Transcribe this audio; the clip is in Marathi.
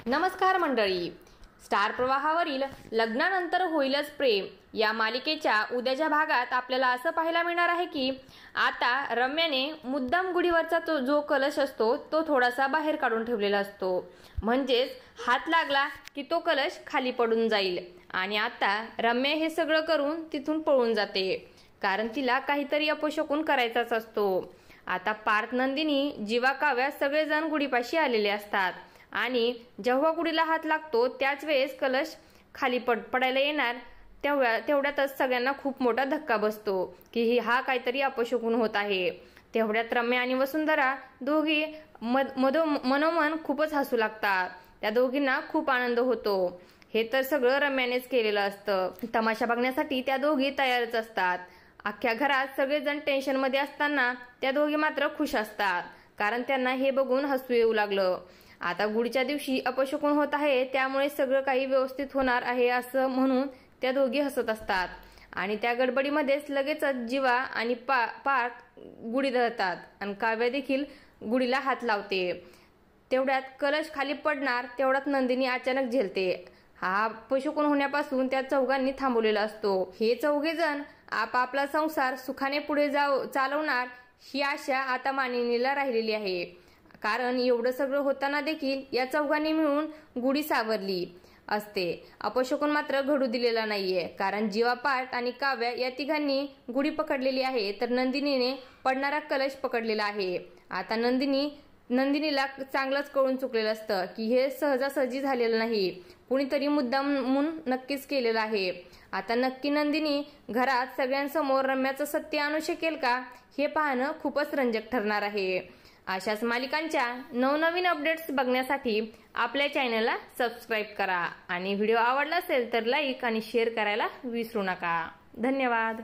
नमस्कार मंडळी, स्टार प्रवाहावरील लग्नानंतर होईलच प्रेम या मालिकेच्या उद्याच्या भागात आपल्याला असं पाहायला मिळणार आहे की आता रम्याने मुद्दाम गुढीवरचा जो कलश असतो तो थोडासा बाहेर काढून ठेवलेला असतो, म्हणजेच हात लागला की तो कलश खाली पडून जाईल। आणि आता रम्या हे सगळं करून तिथून पळून जाते, कारण तिला काहीतरी अपशकुन करायचाच असतो। आता पार्थ, नंदिनी, जीवा, काव्या सगळेजण गुढीपाशी आलेले असतात आणि जेव्हा गुढीला हात लागतो त्याच वेळेस कलश खाली पडायला येणार तेवढ्यातच सगळ्यांना खूप मोठा धक्का बसतो की हा काहीतरी अपशकुन होत आहे। तेवढ्यात रम्या आणि वसुंधरा दोघी मनोमन खूपच हसू लागतात। त्या दोघींना खूप आनंद होतो। हे तर सगळं रम्यानेच केलेलं असतं। तमाशा बघण्यासाठी त्या दोघी तयारच असतात। अख्ख्या घरात सगळेजण टेन्शन मध्ये असताना त्या दोघी मात्र खुश असतात, कारण त्यांना हे बघून हसू येऊ लागलं। आता गुढीच्या दिवशी अपशकुन होत आहे, त्यामुळे सगळं काही व्यवस्थित होणार आहे असं म्हणून त्या दोघी हसत असतात। आणि त्या गडबडीमध्येच लगेचच जीवा आणि पार्थ गुढी धरतात आणि काव्या देखील गुढीला हात लावते। तेवढ्यात कलश खाली पडणार तेवढ्यात नंदिनी अचानक झेलते। हा अपशकुन होण्यापासून त्या चौघांनी थांबवलेला असतो। हे चौघेजण आपापला संसार सुखाने पुढे चालवणार ही आशा आता मानिनीला राहिलेली आहे, कारण एवढं सगळं होताना देखील या चौघांनी मिळून गुढी सावरली असते। अपशकुन मात्र घडू दिलेला नाहीये, कारण जीवा, पार्थ आणि काव्या या तिघांनी गुढी पकडलेली आहे, तर नंदिनीने पडणारा कलश पकडलेला आहे। आता नंदिनीला चांगलंच कळून चुकलेलं असतं की हे सहजासहजी झालेलं नाही, कुणीतरी मुद्दामून नक्कीच केलेलं आहे। आता नक्की नंदिनी घरात सगळ्यांसमोर रम्याचं सत्य आणू शकेल का, हे पाहणं खूपच रंजक ठरणार आहे। अशाच मालिकांच्या नवनवीन अपडेट्स बघण्यासाठी आपल्या चॅनलला सबस्क्राईब करा आणि व्हिडिओ आवडला असेल तर लाईक आणि शेअर करायला विसरू नका। धन्यवाद।